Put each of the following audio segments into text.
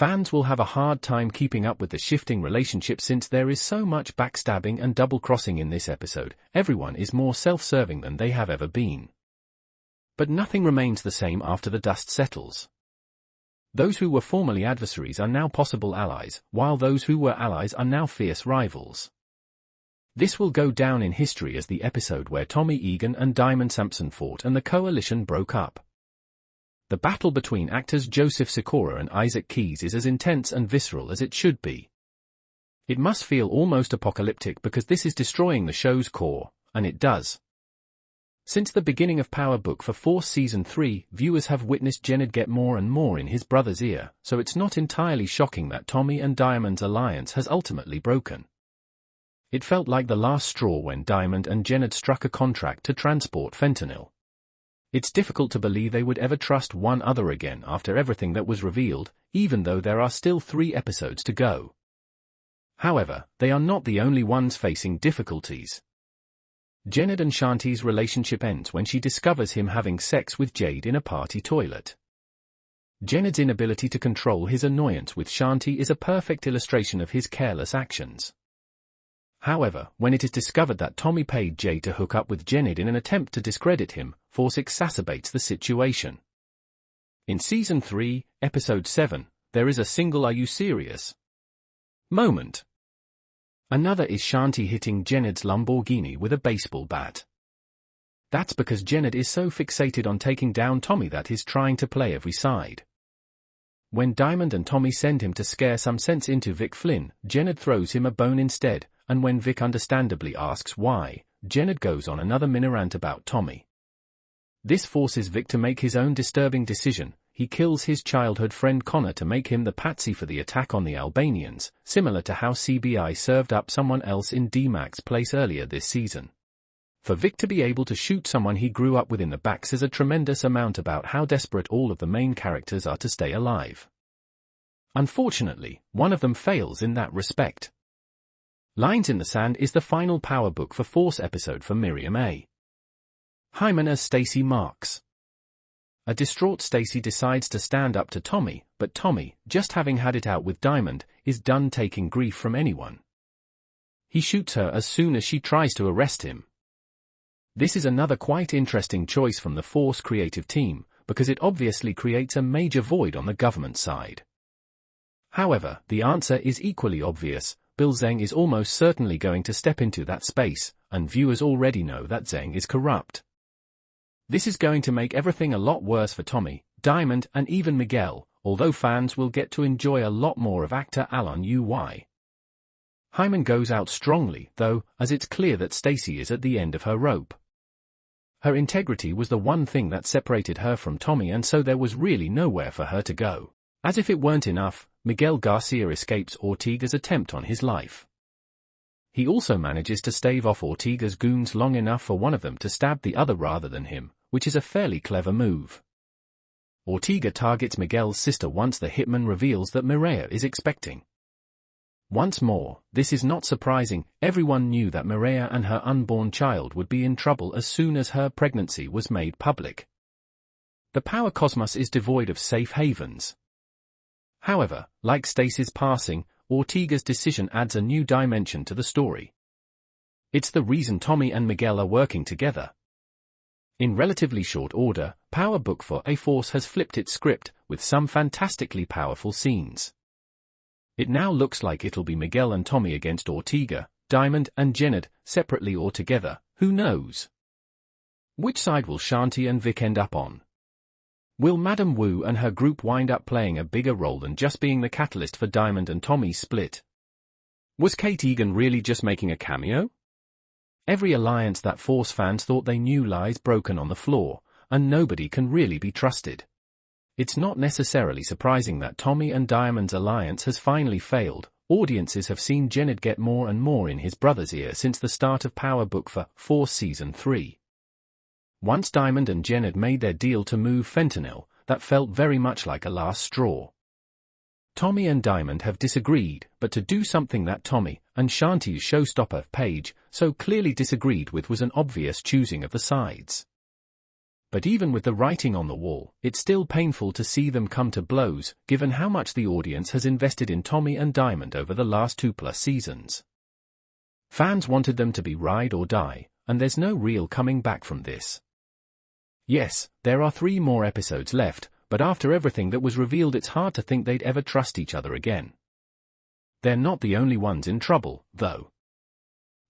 Fans will have a hard time keeping up with the shifting relationship since there is so much backstabbing and double-crossing in this episode. Everyone is more self-serving than they have ever been. But nothing remains the same after the dust settles. Those who were formerly adversaries are now possible allies, while those who were allies are now fierce rivals. This will go down in history as the episode where Tommy Egan and Diamond Sampson fought and the coalition broke up. The battle between actors Joseph Sikora and Isaac Keys is as intense and visceral as it should be. It must feel almost apocalyptic because this is destroying the show's core, and it does. Since the beginning of Power Book for Force Season 3, viewers have witnessed Jenard get more and more in his brother's ear, so it's not entirely shocking that Tommy and Diamond's alliance has ultimately broken. It felt like the last straw when Diamond and Jenard struck a contract to transport fentanyl. It's difficult to believe they would ever trust one another again after everything that was revealed, even though there are still 3 episodes to go. However, they are not the only ones facing difficulties. Jenard and Shanti's relationship ends when she discovers him having sex with Jade in a party toilet. Jenard's inability to control his annoyance with Shanti is a perfect illustration of his careless actions. However, when it is discovered that Tommy paid Jade to hook up with Jenard in an attempt to discredit him, force exacerbates the situation. In Season 3, Episode 7, there is a single "Are you serious?" moment. Another is Shanti hitting Jenard's Lamborghini with a baseball bat. That's because Jenard is so fixated on taking down Tommy that he's trying to play every side. When Diamond and Tommy send him to scare some sense into Vic Flynn, Jenard throws him a bone instead, and when Vic understandably asks why, Jenard goes on another mini-rant about Tommy. This forces Vic to make his own disturbing decision. He kills his childhood friend Connor to make him the patsy for the attack on the Albanians, similar to how CBI served up someone else in D-Mac's place earlier this season. For Vic to be able to shoot someone he grew up with in the back says a tremendous amount about how desperate all of the main characters are to stay alive. Unfortunately, one of them fails in that respect. Lines in the Sand is the final Power Book for Force episode for Miriam A. Hyman as Stacy Marks. A distraught Stacy decides to stand up to Tommy, but Tommy, just having had it out with Diamond, is done taking grief from anyone. He shoots her as soon as she tries to arrest him. This is another quite interesting choice from the Force creative team, because it obviously creates a major void on the government side. However, the answer is equally obvious. Bill Zeng is almost certainly going to step into that space, and viewers already know that Zeng is corrupt. This is going to make everything a lot worse for Tommy, Diamond, and even Miguel, although fans will get to enjoy a lot more of actor Alan Uy. Hyman goes out strongly, though, as it's clear that Stacy is at the end of her rope. Her integrity was the one thing that separated her from Tommy, and so there was really nowhere for her to go. As if it weren't enough, Miguel Garcia escapes Ortega's attempt on his life. He also manages to stave off Ortega's goons long enough for one of them to stab the other rather than him, which is a fairly clever move. Ortega targets Miguel's sister once the hitman reveals that Mireya is expecting. Once more, this is not surprising. Everyone knew that Mireya and her unborn child would be in trouble as soon as her pregnancy was made public. The power cosmos is devoid of safe havens. However, like Stacy's passing, Ortega's decision adds a new dimension to the story. It's the reason Tommy and Miguel are working together. In relatively short order, Power Book for A Force has flipped its script, with some fantastically powerful scenes. It now looks like it'll be Miguel and Tommy against Ortega, Diamond and Jenard, separately or together, who knows? Which side will Shanti and Vic end up on? Will Madame Wu and her group wind up playing a bigger role than just being the catalyst for Diamond and Tommy's split? Was Kate Egan really just making a cameo? Every alliance that Force fans thought they knew lies broken on the floor, and nobody can really be trusted. It's not necessarily surprising that Tommy and Diamond's alliance has finally failed. Audiences have seen Jenard get more and more in his brother's ear since the start of Power Book for Force Season 3. Once Diamond and Jenard made their deal to move fentanyl, that felt very much like a last straw. Tommy and Diamond have disagreed, but to do something that Tommy and Shanti's ShowStopper page so clearly disagreed with was an obvious choosing of the sides. But even with the writing on the wall, it's still painful to see them come to blows, given how much the audience has invested in Tommy and Diamond over the last 2+ seasons. Fans wanted them to be ride or die, and there's no real coming back from this. Yes, there are 3 more episodes left, but after everything that was revealed, it's hard to think they'd ever trust each other again. They're not the only ones in trouble, though.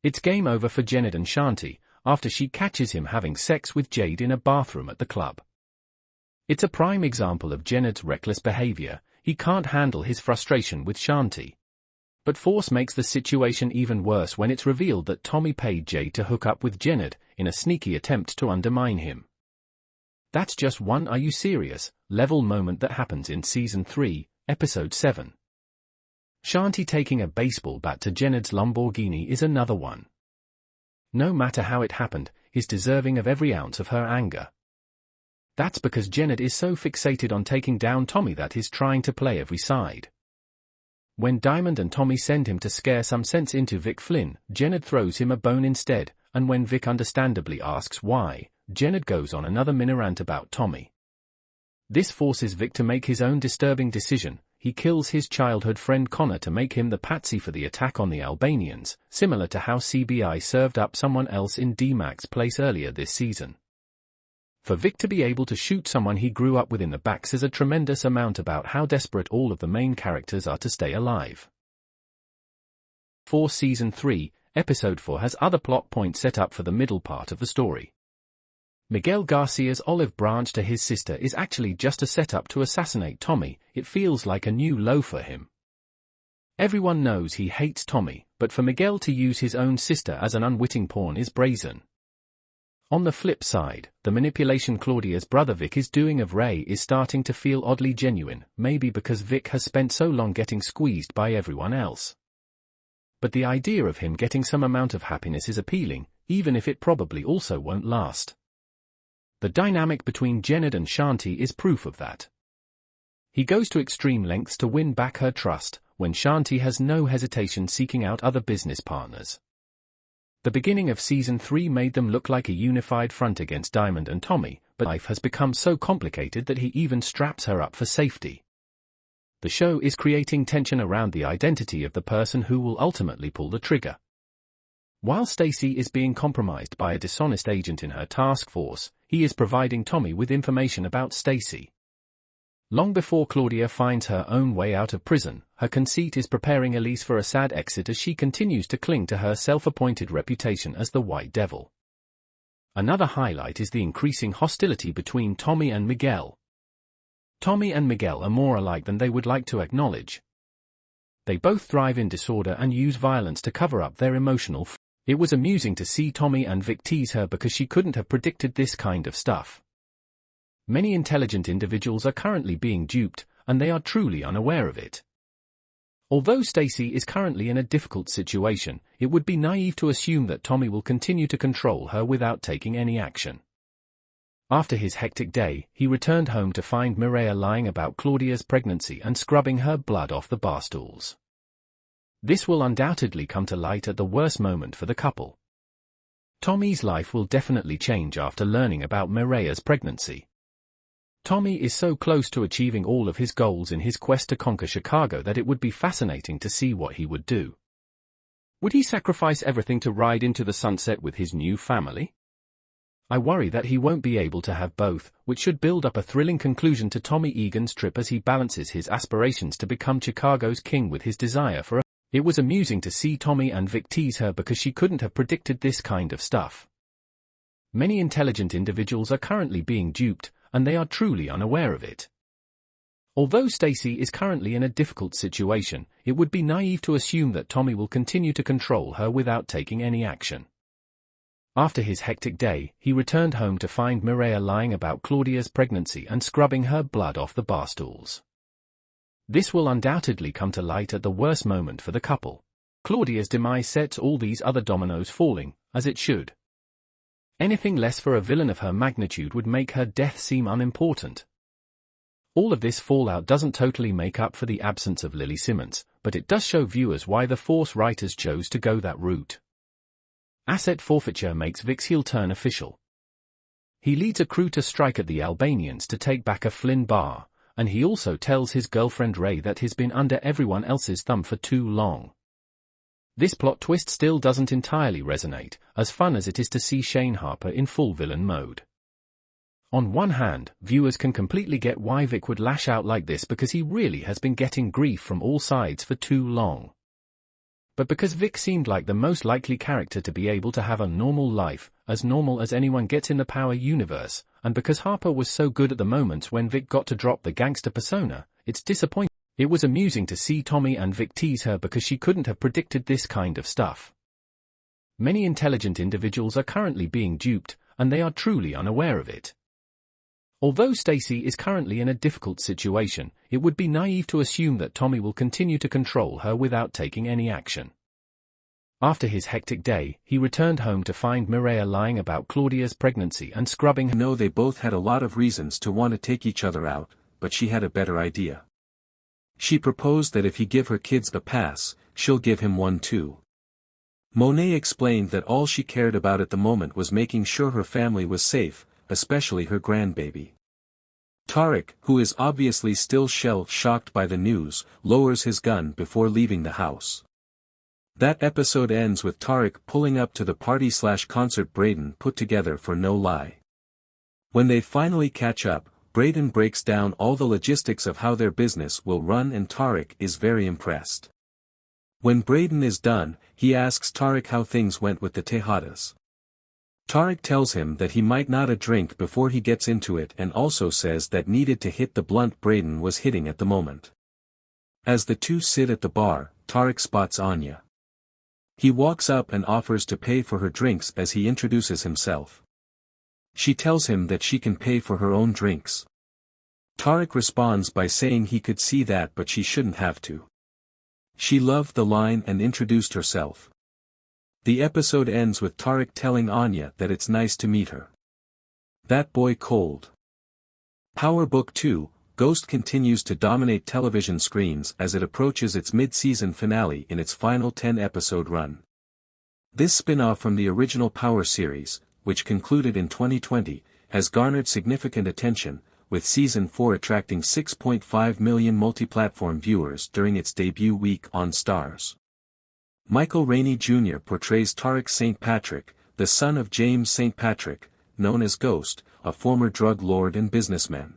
It's game over for Jenard and Shanti, after she catches him having sex with Jade in a bathroom at the club. It's a prime example of Jenard's reckless behavior. He can't handle his frustration with Shanti. But force makes the situation even worse when it's revealed that Tommy paid Jade to hook up with Jenard, in a sneaky attempt to undermine him. That's just one "are you serious" level moment that happens in Season 3, Episode 7. Shanti taking a baseball bat to Jenard's Lamborghini is another one. No matter how it happened, he's deserving of every ounce of her anger. That's because Jenard is so fixated on taking down Tommy that he's trying to play every side. When Diamond and Tommy send him to scare some sense into Vic Flynn, Jenard throws him a bone instead, and when Vic understandably asks why, Jenard goes on another mini-rant about Tommy. This forces Vic to make his own disturbing decision. He kills his childhood friend Connor to make him the patsy for the attack on the Albanians, similar to how CBI served up someone else in D-Mac's place earlier this season. For Vic to be able to shoot someone he grew up with in the back says a tremendous amount about how desperate all of the main characters are to stay alive. For Season 3, Episode 4 has other plot points set up for the middle part of the story. Miguel Garcia's olive branch to his sister is actually just a setup to assassinate Tommy. It feels like a new low for him. Everyone knows he hates Tommy, but for Miguel to use his own sister as an unwitting pawn is brazen. On the flip side, the manipulation Claudia's brother Vic is doing of Ray is starting to feel oddly genuine, maybe because Vic has spent so long getting squeezed by everyone else. But the idea of him getting some amount of happiness is appealing, even if it probably also won't last. The dynamic between Jenard and Shanti is proof of that. He goes to extreme lengths to win back her trust, when Shanti has no hesitation seeking out other business partners. The beginning of Season 3 made them look like a unified front against Diamond and Tommy, but life has become so complicated that he even straps her up for safety. The show is creating tension around the identity of the person who will ultimately pull the trigger. While Stacy is being compromised by a dishonest agent in her task force, he is providing Tommy with information about Stacy. Long before Claudia finds her own way out of prison, her conceit is preparing Elise for a sad exit as she continues to cling to her self-appointed reputation as the White Devil. Another highlight is the increasing hostility between Tommy and Miguel. Tommy and Miguel are more alike than they would like to acknowledge. They both thrive in disorder and use violence to cover up their emotional It was amusing to see Tommy and Vic tease her because she couldn't have predicted this kind of stuff. Many intelligent individuals are currently being duped, and they are truly unaware of it. Although Stacy is currently in a difficult situation, it would be naive to assume that Tommy will continue to control her without taking any action. After his hectic day, he returned home to find Mireia lying about Claudia's pregnancy and scrubbing her blood off the bar stools. This will undoubtedly come to light at the worst moment for the couple. Tommy's life will definitely change after learning about Mireia's pregnancy. Tommy is so close to achieving all of his goals in his quest to conquer Chicago that it would be fascinating to see what he would do. Would he sacrifice everything to ride into the sunset with his new family? I worry that he won't be able to have both, which should build up a thrilling conclusion to Tommy Egan's trip as he balances his aspirations to become Chicago's king with his desire for a It was amusing to see Tommy and Vic tease her because she couldn't have predicted this kind of stuff. Many intelligent individuals are currently being duped, and they are truly unaware of it. Although Stacy is currently in a difficult situation, it would be naive to assume that Tommy will continue to control her without taking any action. After his hectic day, he returned home to find Mireia lying about Claudia's pregnancy and scrubbing her blood off the bar stools. This will undoubtedly come to light at the worst moment for the couple. Claudia's demise sets all these other dominoes falling, as it should. Anything less for a villain of her magnitude would make her death seem unimportant. All of this fallout doesn't totally make up for the absence of Lily Simmons, but it does show viewers why the Force writers chose to go that route. Asset forfeiture makes Vic's heel turn official. He leads a crew to strike at the Albanians to take back a Flynn bar, and he also tells his girlfriend Ray that he's been under everyone else's thumb for too long. This plot twist still doesn't entirely resonate, as fun as it is to see Shane Harper in full villain mode. On one hand, viewers can completely get why Vic would lash out like this because he really has been getting grief from all sides for too long. But because Vic seemed like the most likely character to be able to have a normal life, as normal as anyone gets in the Power universe, and because Harper was so good at the moments when Vic got to drop the gangster persona, it's disappointing. It was amusing to see Tommy and Vic tease her because she couldn't have predicted this kind of stuff. Many intelligent individuals are currently being duped, and they are truly unaware of it. Although Stacy is currently in a difficult situation, it would be naive to assume that Tommy will continue to control her without taking any action. After his hectic day, he returned home to find Mireia lying about Claudia's pregnancy and scrubbing her. No, they both had a lot of reasons to want to take each other out, but she had a better idea. She proposed that if he give her kids the pass, she'll give him one too. Monet explained that all she cared about at the moment was making sure her family was safe, especially her grandbaby. Tariq, who is obviously still shell-shocked by the news, lowers his gun before leaving the house. That episode ends with Tariq pulling up to the party/concert Braden put together for No Lie. When they finally catch up, Braden breaks down all the logistics of how their business will run and Tariq is very impressed. When Braden is done, he asks Tariq how things went with the Tejadas. Tariq tells him that he might not drink before he gets into it and also says that needed to hit the blunt Braden was hitting at the moment. As the two sit at the bar, Tariq spots Anya. He walks up and offers to pay for her drinks as he introduces himself. She tells him that she can pay for her own drinks. Tariq responds by saying he could see that but she shouldn't have to. She loved the line and introduced herself. The episode ends with Tariq telling Anya that it's nice to meet her. That boy cold. Power Book 2, Ghost continues to dominate television screens as it approaches its mid-season finale in its final 10-episode run. This spin-off from the original Power series, which concluded in 2020, has garnered significant attention, with Season 4 attracting 6.5 million multi-platform viewers during its debut week on Starz. Michael Rainey Jr. portrays Tariq St. Patrick, the son of James St. Patrick, known as Ghost, a former drug lord and businessman.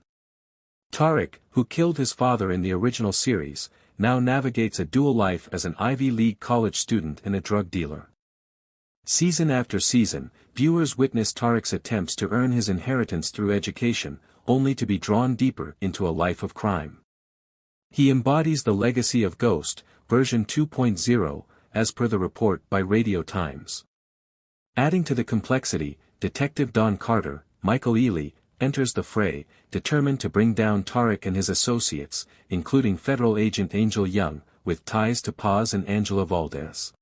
Tariq, who killed his father in the original series, now navigates a dual life as an Ivy League college student and a drug dealer. Season after season, viewers witness Tariq's attempts to earn his inheritance through education, only to be drawn deeper into a life of crime. He embodies the legacy of Ghost, version 2.0, as per the report by Radio Times. Adding to the complexity, Detective Don Carter, Michael Ealy, enters the fray, determined to bring down Tariq and his associates, including federal agent Angel Young, with ties to Paz and Angela Valdez.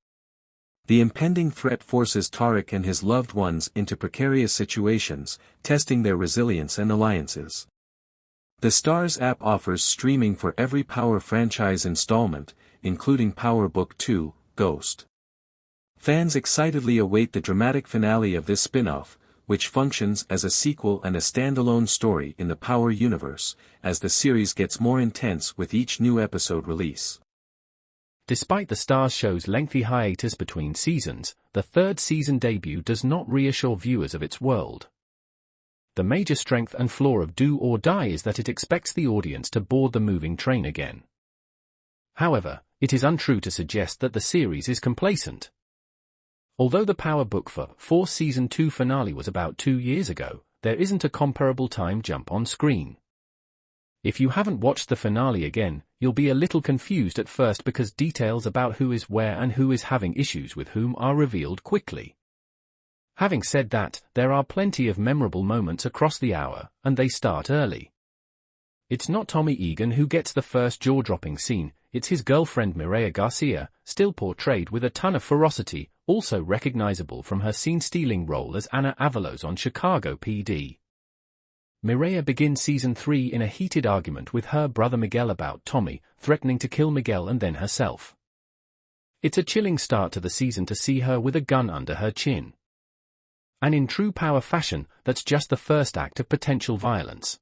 The impending threat forces Tariq and his loved ones into precarious situations, testing their resilience and alliances. The Starz app offers streaming for every Power franchise installment, including Power Book 2, Ghost. Fans excitedly await the dramatic finale of this spin-off, which functions as a sequel and a standalone story in the Power universe, as the series gets more intense with each new episode release. Despite the Starz show's lengthy hiatus between seasons, the third season debut does not reassure viewers of its world. The major strength and flaw of Do or Die is that it expects the audience to board the moving train again. However, it is untrue to suggest that the series is complacent. Although the Power Book 4 Season 2 finale was about 2 years ago, there isn't a comparable time jump on screen. If you haven't watched the finale again, you'll be a little confused at first because details about who is where and who is having issues with whom are revealed quickly. Having said that, there are plenty of memorable moments across the hour, and they start early. It's not Tommy Egan who gets the first jaw-dropping scene, it's his girlfriend Mireia Garcia, still portrayed with a ton of ferocity, also recognizable from her scene-stealing role as Anna Avalos on Chicago PD. Mireia begins Season 3 in a heated argument with her brother Miguel about Tommy, threatening to kill Miguel and then herself. It's a chilling start to the season to see her with a gun under her chin. And in true power fashion, that's just the first act of potential violence.